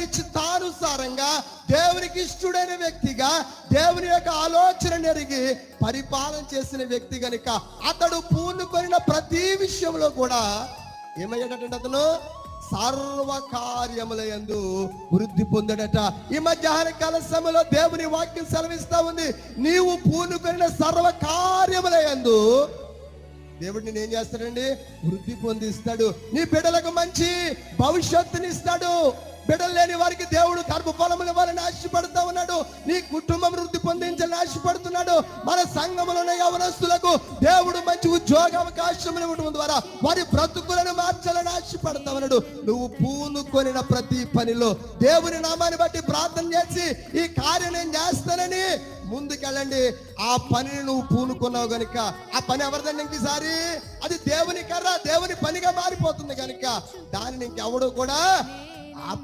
చిత్తానుసారంగా దేవునికి ఇష్టడైన వ్యక్తిగా దేవుని యొక్క ఆలోచన ఎరిగి పరిపాలన చేసిన వ్యక్తి గనుక అతడు పూనుకొనిన ప్రతి విషయంలో కూడా ఏమయ్యాడట? అతను సర్వ కార్యములందు వృద్ధి పొందాడట. ఈ మధ్యాహ్న కాల సమయంలో దేవుని వాక్యం సెలవిస్తా ఉంది, నీవు పూనుకొనిన సర్వ కార్యములందు దేవుడు నేను ఏం చేస్తాడండి? వృద్ధి పొందిస్తాడు. నీ బిడ్డలకు మంచి భవిష్యత్తుని ఇస్తాడు. బిడ్డలు లేని వారికి దేవుడు గర్భఫలములు ఇవ్వాలని ఆశపడుతూ ఉన్నాడు. నీ కుటుంబం వృద్ధి పొందించాలని ఆశపడుతున్నాడు. మన సంఘములోని యవనస్తులకు దేవుడు మంచి ఉద్యోగ అవకాశములు ఇవ్వడం ద్వారా వారి బ్రతుకులను మార్చాలని ఆశపడుతూ ఉన్నాడు. నువ్వు పూనుకొనిన ప్రతి పనిలో దేవుని నామాన్ని బట్టి ప్రార్థన చేసి ఈ కార్యం నేను చేస్తానని ముందుకెళ్ళండి. ఆ పనిని నువ్వు పూనుకున్నావు గనుక ఆ పని ఎవరిదండి? ఇంకసారి అది దేవుని కర్ర, దేవుని పనిగా మారిపోతుంది కనుక దానిని ఇంకెవడు కూడా